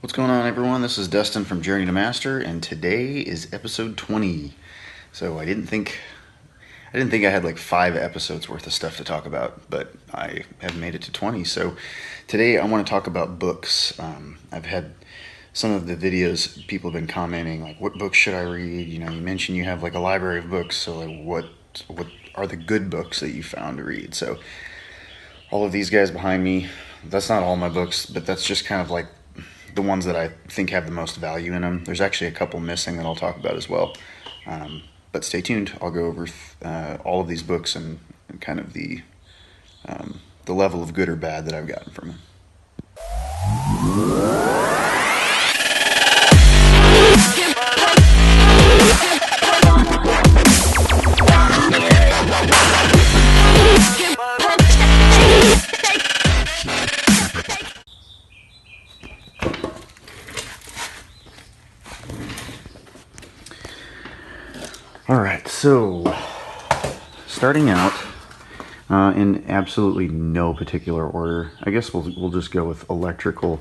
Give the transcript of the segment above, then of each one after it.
What's going on, everyone? This is Dustin from Journey to Master, and today is episode 20. So I didn't think I had like 5 episodes worth of stuff to talk about, but I have made it to 20. So today I want to talk about books. I've had some of the videos people have been commenting like, "What books should I read?" You know, you mentioned you have like a library of books, so like, what are the good books that you found to read? So all of these guys behind me, that's not all my books, but that's just kind of like the ones that I think have the most value in them. There's actually a couple missing that I'll talk about as well. But stay tuned. I'll go over all of these books and kind of the level of good or bad that I've gotten from them. Alright, so starting out in absolutely no particular order, I guess we'll just go with electrical.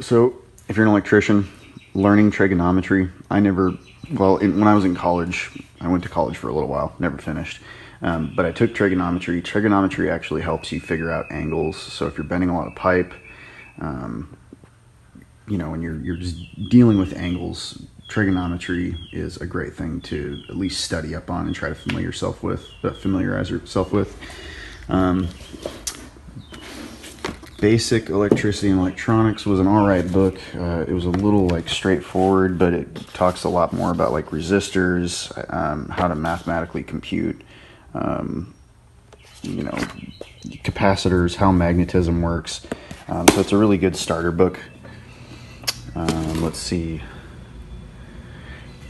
So if you're an electrician, learning trigonometry, when I was in college, I went to college for a little while, never finished, but I took trigonometry. Trigonometry actually helps you figure out angles, so if you're bending a lot of pipe, when you're just dealing with angles, trigonometry is a great thing to at least study up on and try to familiarize yourself with. Basic Electricity and Electronics was an alright book. It was a little like straightforward, but it talks a lot more about like resistors, how to mathematically compute, capacitors, how magnetism works. So it's a really good starter book. Let's see.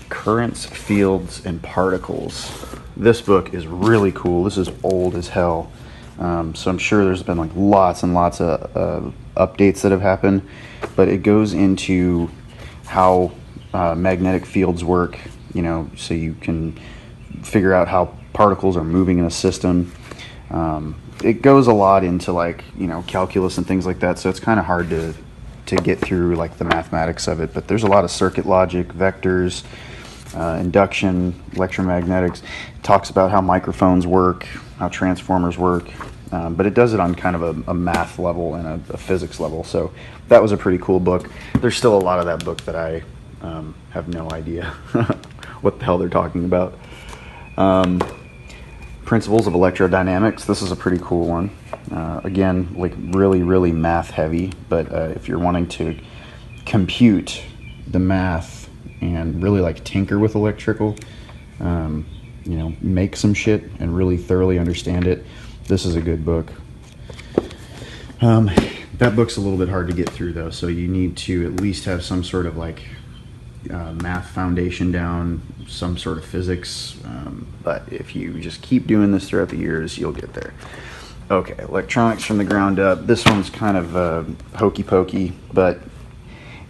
Currents, Fields, and Particles. This book is really cool. This is old as hell. So I'm sure there's been like lots and lots of updates that have happened, but it goes into how magnetic fields work, so you can figure out how particles are moving in a system. It goes a lot into like, calculus and things like that, so it's kind of hard to get through like the mathematics of it, but there's a lot of circuit logic, vectors, induction, electromagnetics. It talks about how microphones work, how transformers work, but it does it on kind of a math level and a physics level, so that was a pretty cool book. There's still a lot of that book that I have no idea what the hell they're talking about. Principles of Electrodynamics. This is a pretty cool one. Again, like really, really math heavy, but if you're wanting to compute the math and really like tinker with electrical, make some shit and really thoroughly understand it, this is a good book. That book's a little bit hard to get through though, so you need to at least have some sort of like math foundation down, some sort of physics, but if you just keep doing this throughout the years, you'll get there. Okay, Electronics from the Ground Up. This one's kind of hokey pokey, but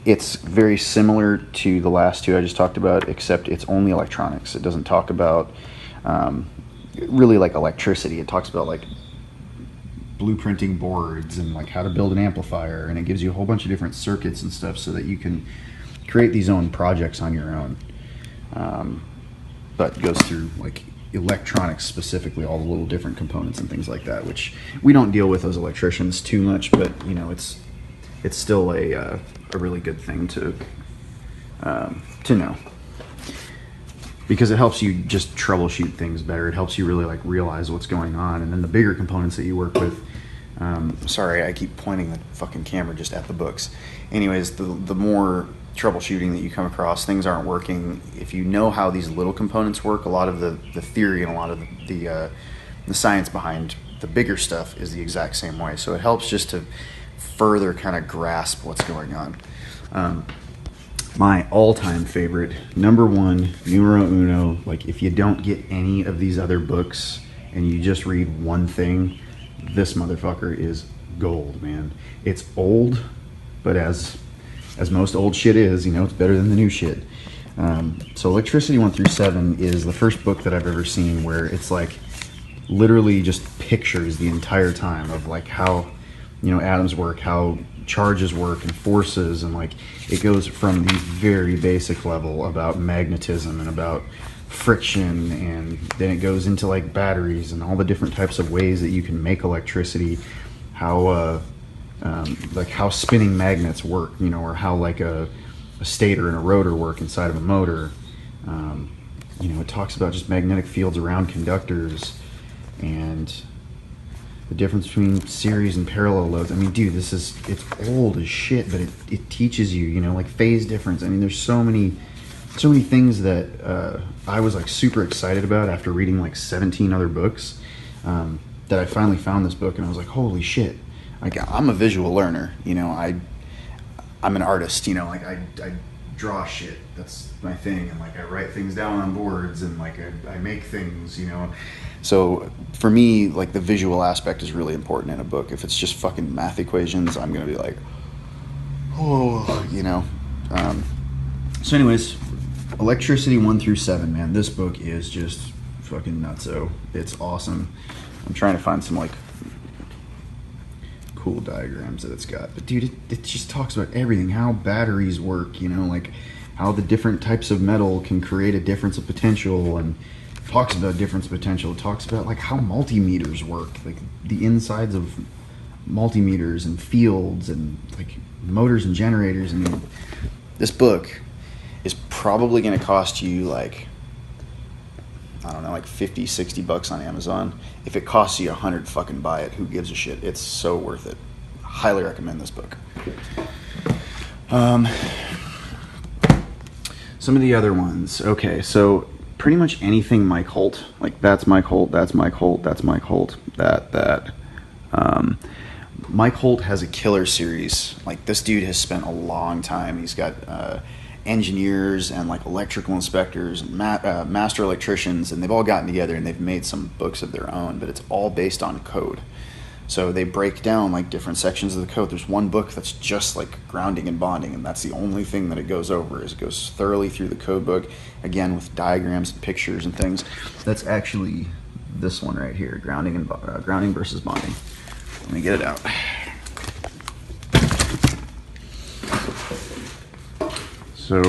it's very similar to the last two I just talked about, except it's only electronics. It doesn't talk about really like electricity. It talks about like blueprinting boards and like how to build an amplifier, and it gives you a whole bunch of different circuits and stuff so that you can create these own projects on your own. But it goes through like electronics specifically, all the little different components and things like that, which we don't deal with as electricians too much, but it's still a really good thing to know, because it helps you just troubleshoot things better. It helps you really like realize what's going on, and then the bigger components that you work with. Sorry, I keep pointing the fucking camera just at the books. Anyways, the more troubleshooting that you come across, things aren't working. If you know how these little components work, a lot of the theory and a lot of the science behind the bigger stuff is the exact same way. So it helps just to further kind of grasp what's going on. My all-time favorite, number one, numero uno, like if you don't get any of these other books and you just read one thing, this motherfucker is gold, man. It's old, but as most old shit is, it's better than the new shit. So Electricity 1 through 7 is the first book that I've ever seen where it's like literally just pictures the entire time of like how atoms work, how charges work and forces, and like it goes from the very basic level about magnetism and about friction, and then it goes into like batteries and all the different types of ways that you can make electricity, how like how spinning magnets work, you know, or how like a stator and a rotor work inside of a motor. You know, it talks about just magnetic fields around conductors and the difference between series and parallel loads. I mean, dude, it's old as shit, but it teaches you, you know, like phase difference. I mean, there's so many things that I was like super excited about after reading like 17 other books, that I finally found this book, and I was like, holy shit. Like, I'm a visual learner, you know, I'm an artist, you know, like I draw shit. That's my thing. And like I write things down on boards, and like I make things, you know. So for me, like the visual aspect is really important in a book. If it's just fucking math equations, I'm gonna be like, oh, you know. So anyways, Electricity 1 through 7, man. This book is just fucking nutso. It's awesome. I'm trying to find some like cool diagrams that it's got, but dude, it just talks about everything, how batteries work, you know, like how the different types of metal can create a difference of potential, and talks about difference of potential. It talks about like how multimeters work, like the insides of multimeters and fields and like motors and generators. I mean, this book is probably going to cost you like, I don't know, like 50, 60 bucks on Amazon. If it costs you 100, fucking buy it. Who gives a shit? It's so worth it. Highly recommend this book. Some of the other ones. Okay, so pretty much anything Mike Holt. Like that's Mike Holt, that's Mike Holt, that's Mike Holt, that. Mike Holt has a killer series. Like this dude has spent a long time. He's got engineers and like electrical inspectors and master electricians, and they've all gotten together and they've made some books of their own, but it's all based on code. So they break down like different sections of the code. There's one book that's just like grounding and bonding, and that's the only thing that it goes over. Is it goes thoroughly through the code book, again with diagrams and pictures and things. That's actually this one right here, grounding versus bonding. Let me get it out. So,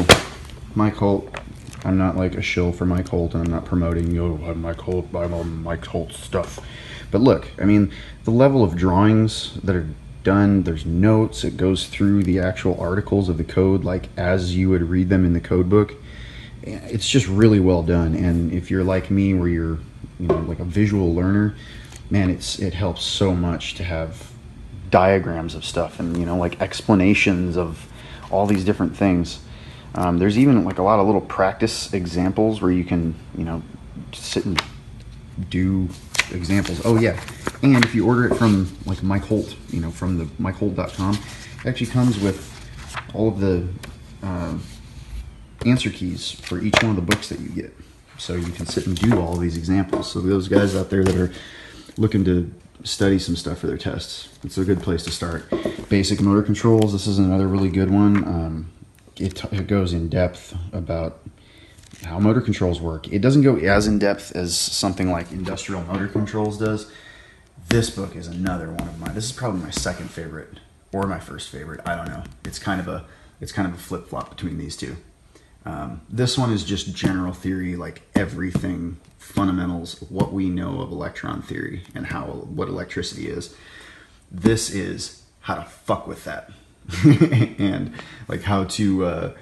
Mike Holt, I'm not like a shill for Mike Holt, and I'm not promoting, I'm Mike Holt, I'm on Mike Holt stuff. But look, I mean, the level of drawings that are done, there's notes, it goes through the actual articles of the code like as you would read them in the code book. It's just really well done, and if you're like me where you're, you know, like a visual learner, man, it helps so much to have diagrams of stuff and, you know, like explanations of all these different things. There's even like a lot of little practice examples where you can, you know, sit and do examples. Oh yeah, and if you order it from like Mike Holt, you know, from the MikeHolt.com, it actually comes with all of the answer keys for each one of the books that you get. So you can sit and do all of these examples. So those guys out there that are looking to study some stuff for their tests, it's a good place to start. Basic motor controls, this is another really good one. It goes in depth about how motor controls work. It doesn't go as in depth as something like industrial motor controls does. This book is another one of mine. This is probably my second favorite or my first favorite. I don't know. It's kind of a flip-flop between these two. This one is just general theory, like everything, fundamentals, what we know of electron theory and what electricity is. This is how to fuck with that. And like how to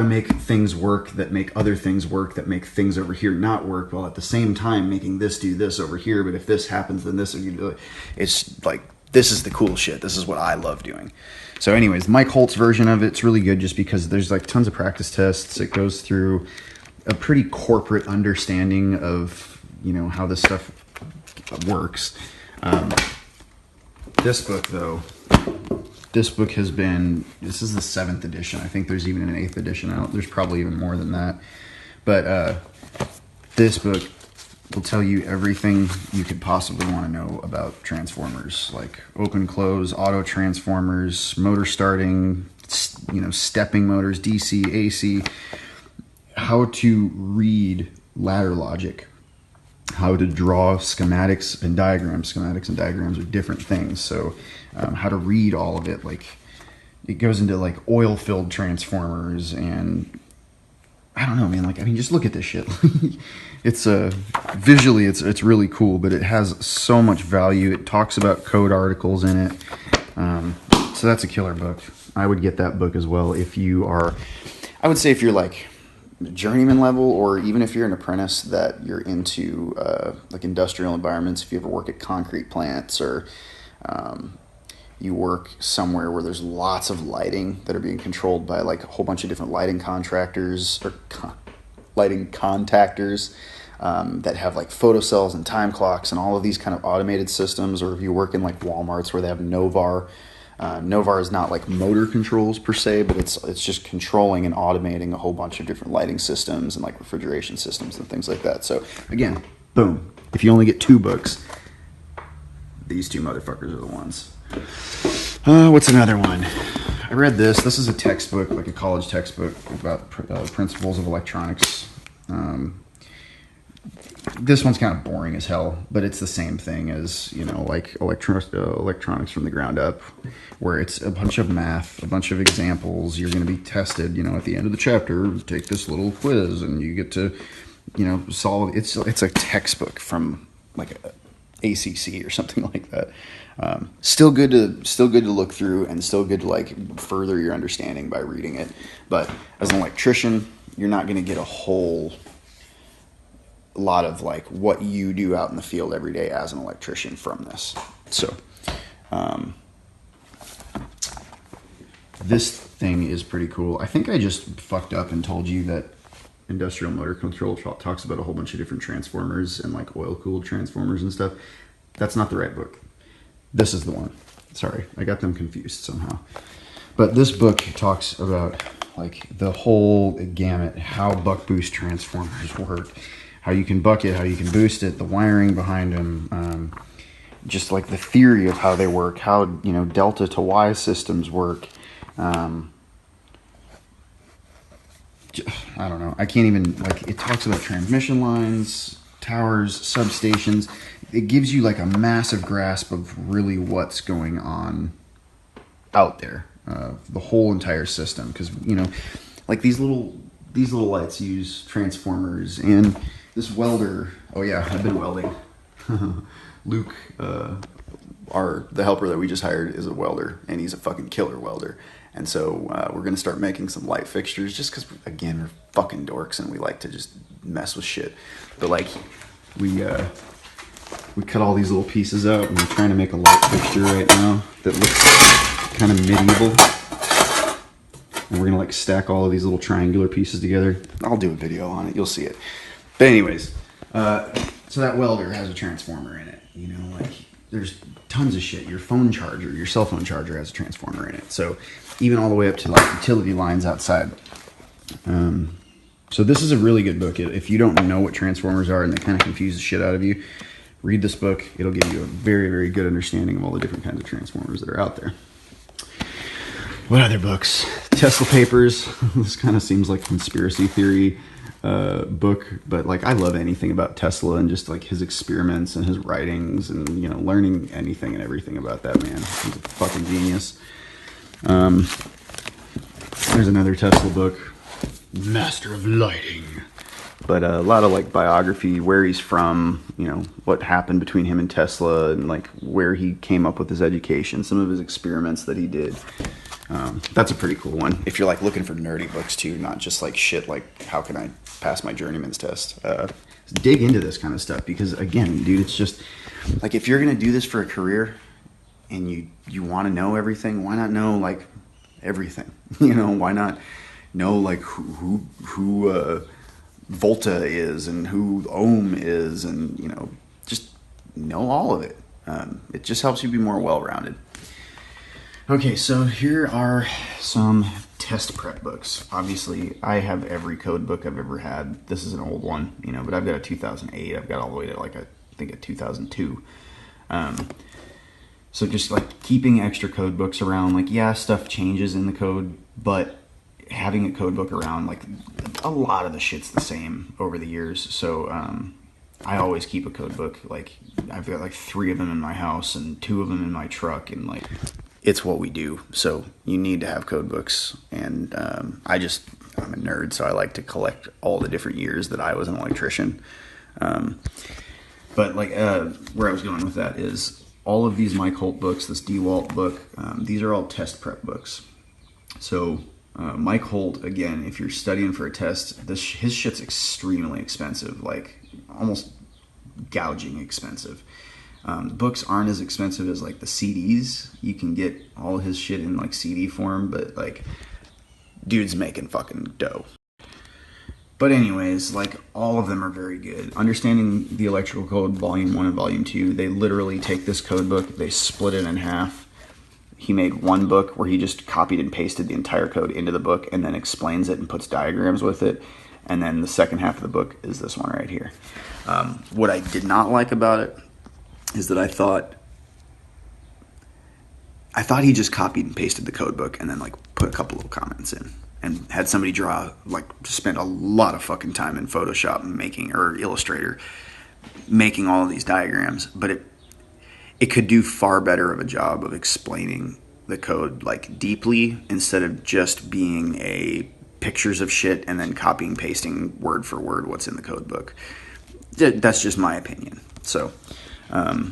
make things work that make other things work, that make things over here not work, while at the same time making this do this over here. But if this happens, then this. It's like, this is the cool shit. This is what I love doing. So anyways, Mike Holt's version of it's really good just because there's like tons of practice tests. It goes through a pretty corporate understanding of, you know, how this stuff works. This book though, this is the 7th edition. I think there's even an 8th edition out. There's probably even more than that. But this book will tell you everything you could possibly want to know about transformers, like open, close, auto transformers, motor starting, you know, stepping motors, DC, AC, how to read ladder logic. how to draw schematics and diagrams. Schematics and diagrams are different things. So how to read all of it. Like, it goes into like oil-filled transformers, and I don't know, man. Like, I mean, just look at this shit. It's visually, it's really cool, but it has so much value. It talks about code articles in it. So that's a killer book. I would get that book as well if you are, I would say if you're like journeyman level, or even if you're an apprentice that you're into like industrial environments. If you ever work at concrete plants, or you work somewhere where there's lots of lighting that are being controlled by like a whole bunch of different lighting contractors or lighting contactors that have like photocells and time clocks and all of these kind of automated systems. Or if you work in like Walmarts where they have Novar. Novar is not like motor controls per se, but it's just controlling and automating a whole bunch of different lighting systems and like refrigeration systems and things like that. So again, boom. If you only get 2 books, these 2 motherfuckers are the ones. What's another one? I read this. This is a textbook, like a college textbook about principles of electronics. This one's kind of boring as hell, but it's the same thing as, you know, like electronics from the ground up, where it's a bunch of math, a bunch of examples. You're going to be tested, you know, at the end of the chapter, take this little quiz and you get to, you know, solve. It's a textbook from like a ACC or something like that. Still good to look through, and still good to like further your understanding by reading it. But as an electrician, you're not going to get a whole lot of like what you do out in the field every day as an electrician from this. So this thing is pretty cool. I think I just fucked up and told you that industrial motor control talks about a whole bunch of different transformers and like oil-cooled transformers and stuff. That's not the right book. This is the one. Sorry, I got them confused somehow. But this book talks about like the whole gamut, how buck boost transformers work, how you can buck it, how you can boost it, the wiring behind them, just like the theory of how they work, how, you know, delta to Y systems work. I don't know. I can't even, like, it talks about transmission lines, towers, substations. It gives you like a massive grasp of really what's going on out there, the whole entire system. Because, you know, like these little lights use transformers, and this welder. Oh yeah, I've been welding. Luke, the helper that we just hired, is a welder, and he's a fucking killer welder. And so we're going to start making some light fixtures, just because, again, we're fucking dorks and we like to just mess with shit. But like, we cut all these little pieces out, and we're trying to make a light fixture right now that looks kind of medieval. And we're going to like stack all of these little triangular pieces together. I'll do a video on it. You'll see it. But anyways, so that welder has a transformer in it. You know, like there's tons of shit. Your phone charger, your cell phone charger has a transformer in it. So even all the way up to like utility lines outside. So this is a really good book. If you don't know what transformers are and they kind of confuse the shit out of you, read this book. It'll give you a very, very good understanding of all the different kinds of transformers that are out there. What other books? Tesla Papers. This kind of seems like conspiracy theory book, but like I love anything about Tesla and just like his experiments and his writings, and you know, learning anything and everything about that man. He's a fucking genius. There's another Tesla book, Master of Lighting, but a lot of like biography, where he's from, you know, what happened between him and Tesla, and like where he came up with his education, some of his experiments that he did. That's a pretty cool one if you're like looking for nerdy books too, not just like shit like how can I pass my journeyman's test. Dig into this kind of stuff, because again, dude, it's just like, if you're gonna do this for a career and you want to know everything, why not know like everything? You know, why not know like who volta is and who ohm is, and you know, just know all of it. It just helps you be more well-rounded. Okay, so here are some test prep books. Obviously, I have every code book I've ever had. This is an old one, you know, but I've got a 2008. I've got all the way to like I think a 2002. So just like keeping extra code books around, like, yeah, stuff changes in the code, but having a code book around, like a lot of the shit's the same over the years. So I always keep a code book. Like, I've got like 3 of them in my house and 2 of them in my truck, and like, it's what we do. So you need to have code books. And I'm a nerd, so I like to collect all the different years that I was an electrician. But like, where I was going with that is all of these Mike Holt books, this DeWalt book, these are all test prep books. So Mike Holt, again, if you're studying for a test, his shit's extremely expensive, like almost gouging expensive. The books aren't as expensive as like the CDs. You can get all his shit in like CD form, but like, dude's making fucking dough. But anyways, like, all of them are very good. Understanding the Electrical Code Volume 1 and Volume 2, they literally take this code book, they split it in half. He made one book where he just copied and pasted the entire code into the book and then explains it and puts diagrams with it. And then the second half of the book is this one right here. What I did not like about it is that I thought he just copied and pasted the code book and then like put a couple little comments in and had somebody draw, like, spend a lot of fucking time in Photoshop or Illustrator making all of these diagrams. But it could do far better of a job of explaining the code like deeply instead of just being a pictures of shit and then copying and pasting word for word what's in the code book. That's just my opinion. So, oh,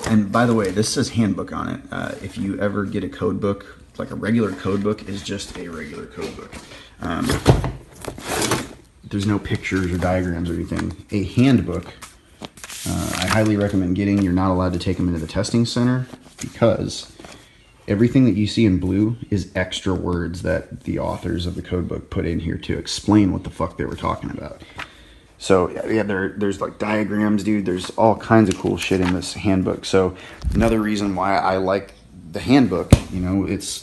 and by the way, this says handbook on it. If you ever get a code book, like a regular code book is just a regular code book. There's no pictures or diagrams or anything. A handbook, I highly recommend getting. You're not allowed to take them into the testing center because everything that you see in blue is extra words that the authors of the code book put in here to explain what the fuck they were talking about. So yeah, there's like diagrams, dude. There's all kinds of cool shit in this handbook. So another reason why I like the handbook, it's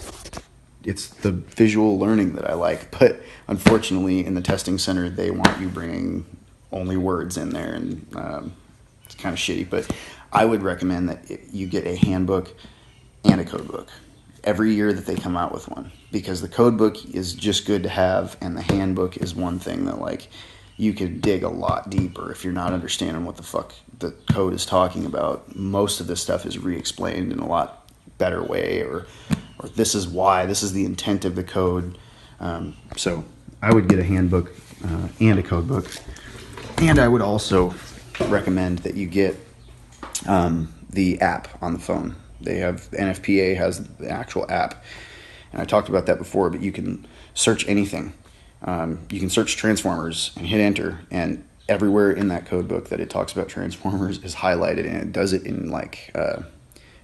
the visual learning that I like. But unfortunately, in the testing center, they want you bringing only words in there, and it's kind of shitty. But I would recommend that you get a handbook and a code book every year that they come out with one, because the code book is just good to have, and the handbook is one thing that like you could dig a lot deeper if you're not understanding what the fuck the code is talking about. Most of this stuff is re-explained in a lot better way, or this is why, this is the intent of the code. So I would get a handbook and a code book, and I would also recommend that you get the app on the phone. They have, NFPA has the actual app, and I talked about that before, but you can search anything. You can search transformers and hit enter, and everywhere in that code book that it talks about transformers is highlighted, and it does it in like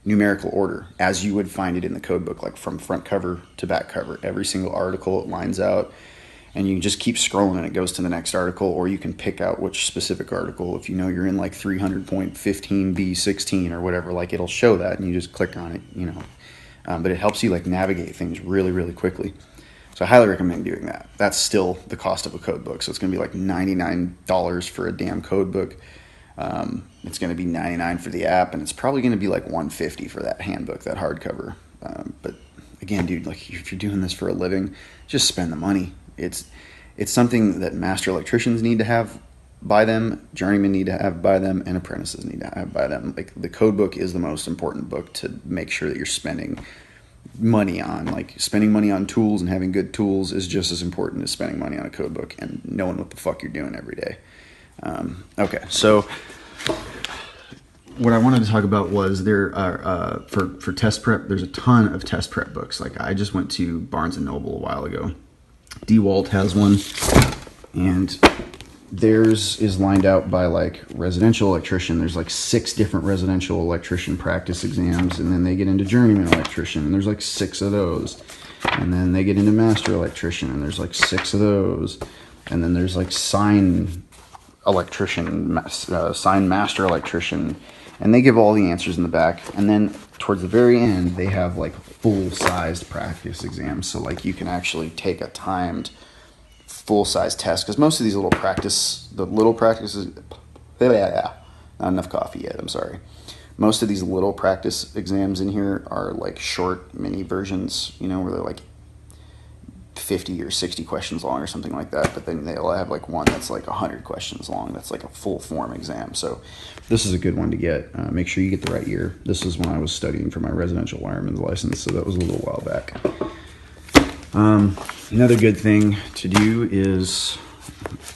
numerical order as you would find it in the code book, like from front cover to back cover. Every single article it lines out, and you can just keep scrolling and it goes to the next article, or you can pick out which specific article. If you know you're in like 300.15b16 or whatever, like it'll show that and you just click on it, but it helps you like navigate things really, really quickly. So I highly recommend doing that. That's still the cost of a code book. So it's going to be like $99 for a damn code book. It's going to be $99 for the app, and it's probably going to be like $150 for that handbook, that hardcover. But again, dude, like if you're doing this for a living, just spend the money. It's something that master electricians need to have by them, journeymen need to have by them, and apprentices need to have by them. Like the code book is the most important book to make sure that you're spending money on. Like spending money on tools and having good tools is just as important as spending money on a code book and knowing what the fuck you're doing every day. Okay, so what I wanted to talk about was there are for test prep, there's a ton of test prep books. Like I just went to Barnes & Noble a while ago. DeWalt has one, and theirs is lined out by like residential electrician. There's like 6 different residential electrician practice exams, and then they get into journeyman electrician, and there's like 6 of those, and then they get into master electrician, and there's like 6 of those, and then there's like sine electrician, sine master electrician, and they give all the answers in the back. And then towards the very end, they have like full-sized practice exams, so like you can actually take a timed full-size test, because most of these little practices, not enough coffee yet, I'm sorry. Most of these little practice exams in here are like short mini versions, where they're like 50 or 60 questions long or something like that, but then they'll have like one that's like 100 questions long. That's like a full form exam. So this is a good one to get. Make sure you get the right year. This is when I was studying for my residential wireman's license, so that was a little while back. Another good thing to do is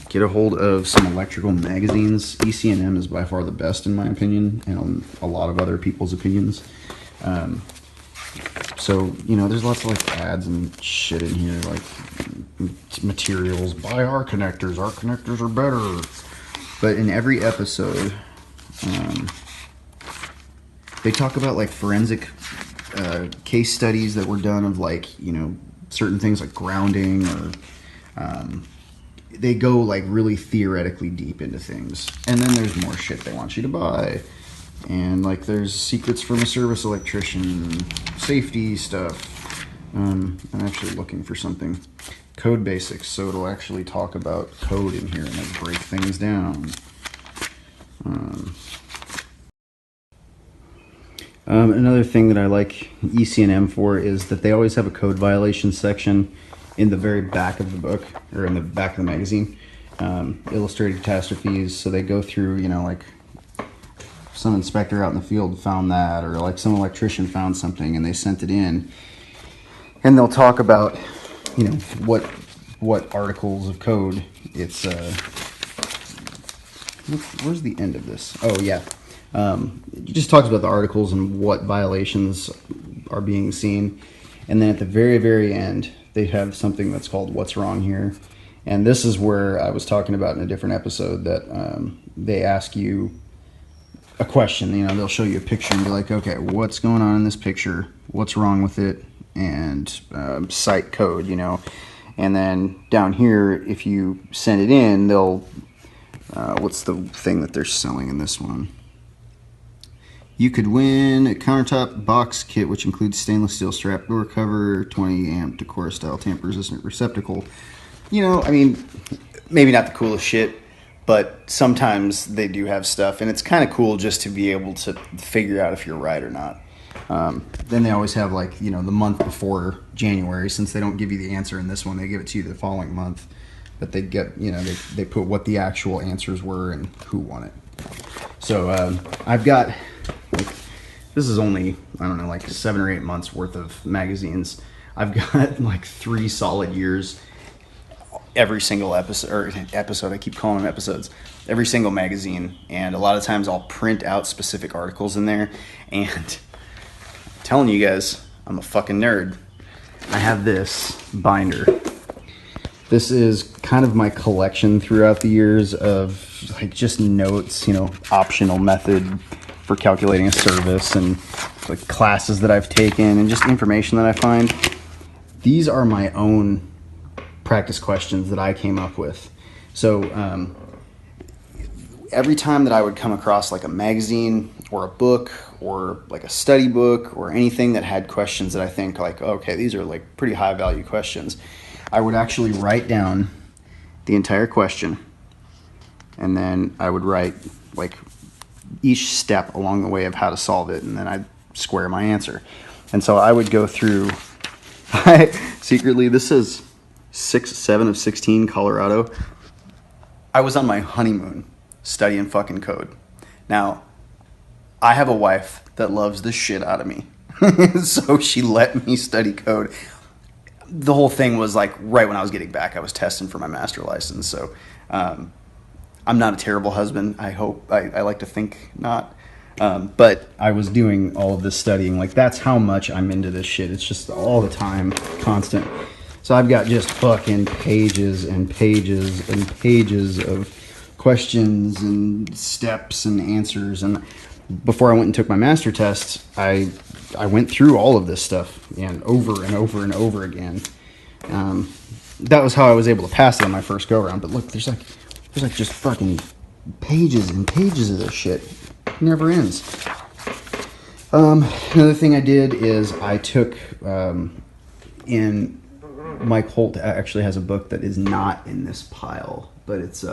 get a hold of some electrical magazines. ECM is by far the best in my opinion, and a lot of other people's opinions. So, you know, there's lots of like ads and shit in here, like materials, buy our connectors are better. But in every episode, they talk about like forensic case studies that were done of like, you know, certain things like grounding, or they go like really theoretically deep into things. And then there's more shit they want you to buy. And like there's secrets from a service electrician, safety stuff. I'm actually looking for something. Code basics, so it'll actually talk about code in here and like break things down. Another thing that I like ECM for is that they always have a code violation section in the very back of the book, or in the back of the magazine. Illustrated catastrophes, so they go through, you know, like some inspector out in the field found that, or like some electrician found something and they sent it in, and they'll talk about, you know, what articles of code it's where's the end of this? Oh yeah, it just talks about the articles and what violations are being seen, and then at the very end they have something that's called what's wrong here. And this is where I was talking about in a different episode that they ask you a question. You know, they'll show you a picture and be like, okay, what's going on in this picture? What's wrong with it? And cite code, you know. And then down here, if you send it in, they'll, what's the thing that they're selling in this one? You could win a countertop box kit, which includes stainless steel strap door cover, 20 amp Decor style tamper resistant receptacle. You know, I mean, maybe not the coolest shit, but sometimes they do have stuff, and it's kind of cool just to be able to figure out if you're right or not. Then they always have, like, you know, the month before January, since they don't give you the answer in this one, they give it to you the following month. But they get, you know, they put what the actual answers were and who won it. So I've got, like, this is only, I don't know, like 7 or 8 months worth of magazines. I've got like 3 solid years. Every single episode, I keep calling them episodes, every single magazine, and a lot of times I'll print out specific articles in there, and I'm telling you guys, I'm a fucking nerd. I have this binder. This is kind of my collection throughout the years of like just notes, you know, optional method for calculating a service, and like classes that I've taken, and just information that I find. These are my own practice questions that I came up with. So every time that I would come across like a magazine or a book or like a study book or anything that had questions that I think like, okay, these are like pretty high value questions, I would actually write down the entire question, and then I would write like each step along the way of how to solve it, and then I'd square my answer. And so I would go through, secretly, this is 7 of 16 Colorado. I was on my honeymoon studying fucking code. Now, I have a wife that loves the shit out of me. So she let me study code. The whole thing was like right when I was getting back, I was testing for my master license. So I'm not a terrible husband. I hope. I like to think not. But I was doing all of this studying. Like, that's how much I'm into this shit. It's just all the time, constant. So I've got just fucking pages and pages and pages of questions and steps and answers. And before I went and took my master test, I went through all of this stuff and over and over and over again. That was how I was able to pass it on my first go around. But look, there's like just fucking pages and pages of this shit. It never ends. Another thing I did is I took in Mike Holt actually has a book that is not in this pile, but it's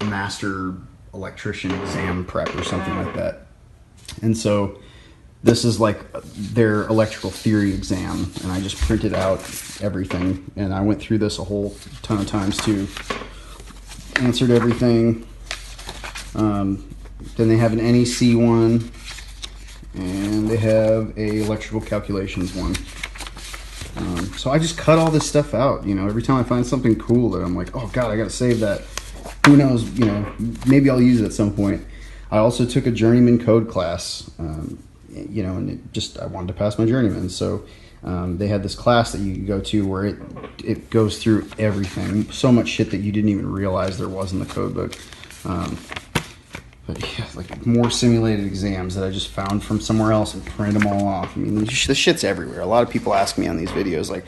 master electrician exam prep or something like that. And so this is like their electrical theory exam, and I just printed out everything, and I went through this a whole ton of times too. Answered everything. Then they have an NEC one, and they have a electrical calculations one. So I just cut all this stuff out, you know, every time I find something cool that I'm like, oh God, I gotta save that. Who knows, you know, maybe I'll use it at some point. I also took a journeyman code class, you know, and I wanted to pass my journeyman. So they had this class that you could go to where it goes through everything. So much shit that you didn't even realize there was in the code book. But yeah, like more simulated exams that I just found from somewhere else and print them all off. I mean, the shit's everywhere. A lot of people ask me on these videos, like,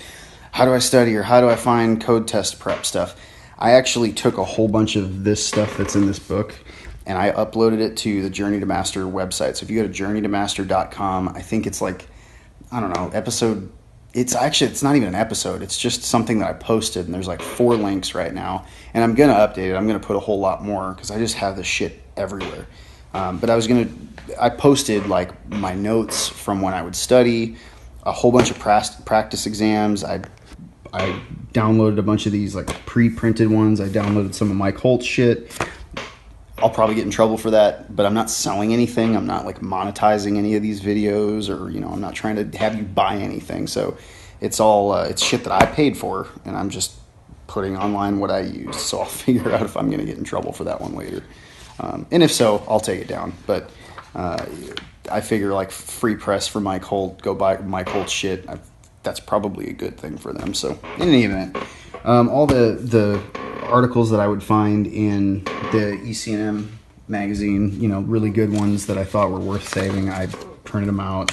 how do I study or how do I find code test prep stuff? I actually took a whole bunch of this stuff that's in this book and I uploaded it to the Journey to Master website. So if you go to journeytomaster.com, I think it's like, I don't know, episode, it's not even an episode. It's just something that I posted, and there's like 4 links right now. And I'm going to update it. I'm going to put a whole lot more because I just have this shit everywhere. But I posted like my notes from when I would study, a whole bunch of practice exams. I downloaded a bunch of these like pre-printed ones. I downloaded some of Mike Holt shit. I'll probably get in trouble for that, but I'm not selling anything. I'm not like monetizing any of these videos, or, you know, I'm not trying to have you buy anything. So it's all, it's shit that I paid for, and I'm just putting online what I use. So I'll figure out if I'm going to get in trouble for that one later. And if so, I'll take it down. But I figure like free press for Mike Holt, go buy Mike Holt shit. That's probably a good thing for them. So in any event, all the articles that I would find in the ECM magazine, you know, really good ones that I thought were worth saving, I printed them out.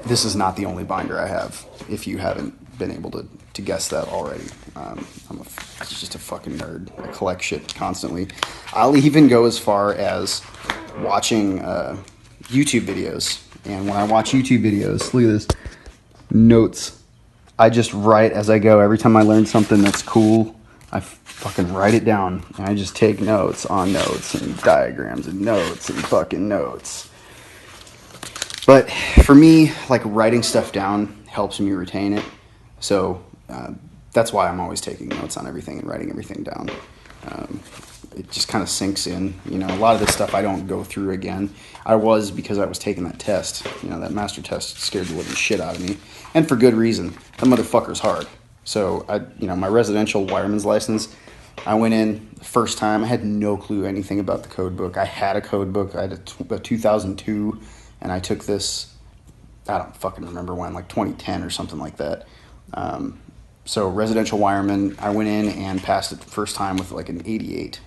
This is not the only binder I have, if you haven't been able to guess that already. I'm just a fucking nerd. I collect shit constantly. I'll even go as far as watching YouTube videos. And when I watch YouTube videos, look at this, notes. I just write as I go. Every time I learn something that's cool, I fucking write it down, and I just take notes on notes and diagrams and notes and fucking notes. But for me, like, writing stuff down helps me retain it. So that's why I'm always taking notes on everything and writing everything down. It just kind of sinks in. You know, a lot of this stuff I don't go through again. Because I was taking that test. You know, that master test scared the living shit out of me. And for good reason. That motherfucker's hard. So, my residential wireman's license, I went in the first time. I had no clue anything about the code book. I had a code book. I had a 2002, and I took this, I don't fucking remember when, like 2010 or something like that. So residential wireman, I went in and passed it the first time with like an 88.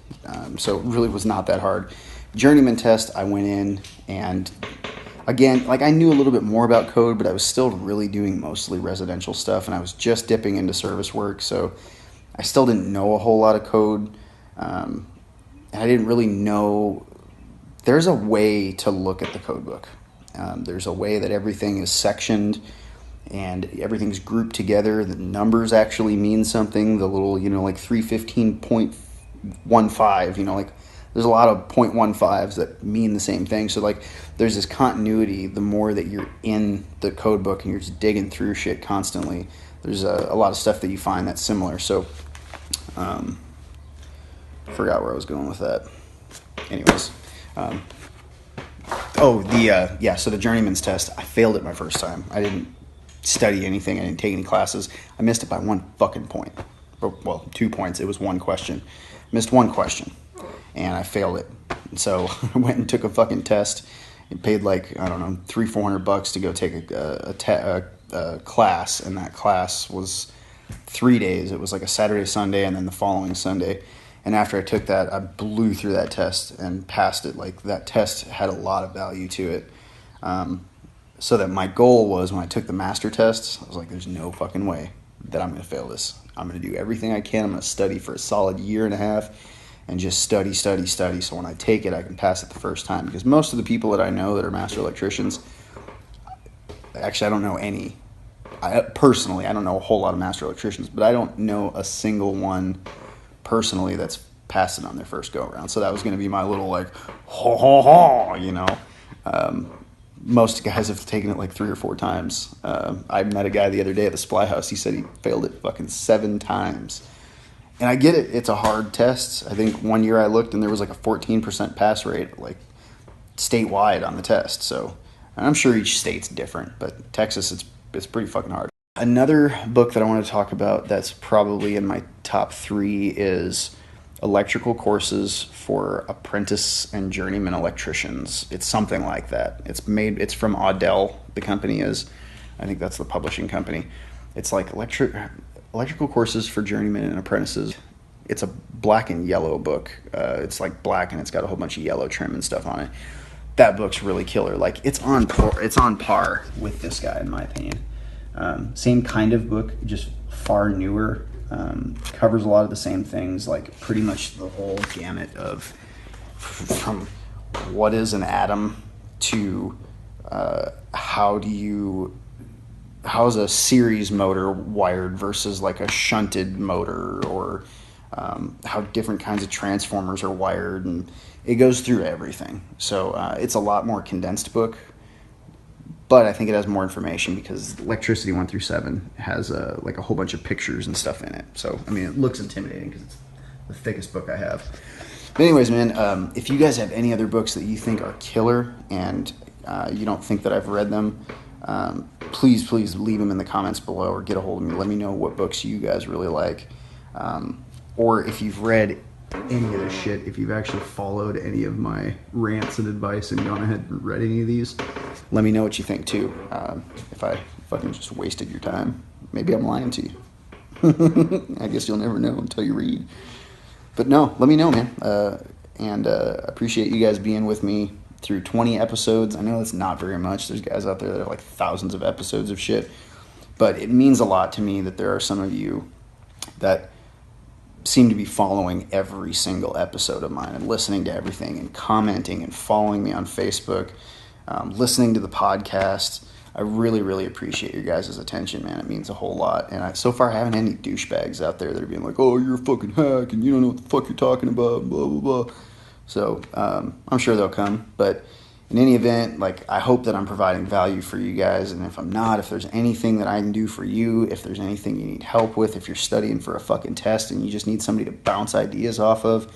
So it really was not that hard. Journeyman test, I went in and, again, like, I knew a little bit more about code, but I was still really doing mostly residential stuff, and I was just dipping into service work, so I still didn't know a whole lot of code. I didn't really know. There's a way to look at the code book. There's a way that everything is sectioned and everything's grouped together. The numbers actually mean something. The little, like 315.15, like, there's a lot of 0.15s that mean the same thing. So, like, there's this continuity. The more that you're in the code book and you're just digging through shit constantly, there's a lot of stuff that you find that's similar. So, forgot where I was going with that. Anyways, so the journeyman's test, I failed it my first time. I didn't study anything. I didn't take any classes. I missed it by 1 fucking point. Well, 2 points. It was 1 question. Missed 1 question. And I failed it. And so I went and took a fucking test. It paid like, I don't know, $300-400 to go take a class. And that class was 3 days. It was like a Saturday, Sunday, and then the following Sunday. And after I took that, I blew through that test and passed it. Like, that test had a lot of value to it. So that my goal was, when I took the master tests, I was like, there's no fucking way that I'm going to fail this. I'm going to do everything I can. I'm going to study for a solid 1.5 years and just study. So when I take it, I can pass it the first time. Because most of the people that I know that are master electricians, actually, I don't know any. Personally, I don't know a whole lot of master electricians, but I don't know a single one personally that's passed it on their first go around. So that was going to be my little, like, most guys have taken it like 3 or 4 times. I met a guy the other day at the Supply House. He said he failed it fucking 7 times. And I get it. It's a hard test. I think one year I looked and there was like a 14% pass rate, like statewide on the test. So I'm sure each state's different, but Texas, it's pretty fucking hard. Another book that I want to talk about that's probably in my top 3 is Electrical Courses for Apprentice and Journeyman Electricians. It's something like that. It's from Audell, the company is. I think that's the publishing company. It's like Electrical Courses for Journeymen and Apprentices. It's a black and yellow book. It's like black and it's got a whole bunch of yellow trim and stuff on it. That book's really killer. Like it's on par with this guy in my opinion. Same kind of book, just far newer. Covers a lot of the same things, like pretty much the whole gamut of from what is an atom to how's a series motor wired versus like a shunted motor, or how different kinds of transformers are wired, and it goes through everything. So it's a lot more condensed book. But I think it has more information because Electricity 1 through 7 has like a whole bunch of pictures and stuff in it. So, I mean, it looks intimidating because it's the thickest book I have. But anyways, man, if you guys have any other books that you think are killer and you don't think that I've read them, please leave them in the comments below or get a hold of me. Let me know what books you guys really like. Or if you've read any of this shit, if you've actually followed any of my rants and advice and gone ahead and read any of these, let me know what you think too. If I fucking just wasted your time, maybe I'm lying to you. I guess you'll never know until you read. But no, let me know, man. And appreciate you guys being with me through 20 episodes. I know that's not very much. There's guys out there that are like thousands of episodes of shit. But it means a lot to me that there are some of you that seem to be following every single episode of mine and listening to everything and commenting and following me on Facebook, listening to the podcast. I really appreciate your guys' attention, man. It means a whole lot. And so far I haven't had any douchebags out there that are being like, oh, you're a fucking hack and you don't know what the fuck you're talking about, blah, blah, blah. So I'm sure they'll come. But in any event, like, I hope that I'm providing value for you guys. And if I'm not, if there's anything that I can do for you, if there's anything you need help with, if you're studying for a fucking test and you just need somebody to bounce ideas off of,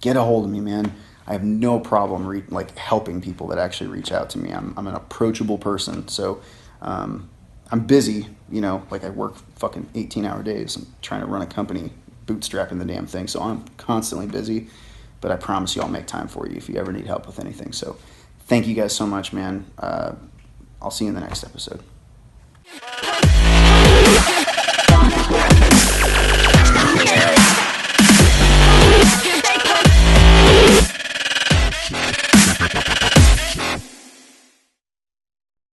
get a hold of me, man. I have no problem helping people that actually reach out to me. I'm an approachable person. So I'm busy, like I work fucking 18-hour days. I'm trying to run a company, bootstrapping the damn thing. So I'm constantly busy. But I promise you I'll make time for you if you ever need help with anything. So thank you guys so much, man. I'll see you in the next episode.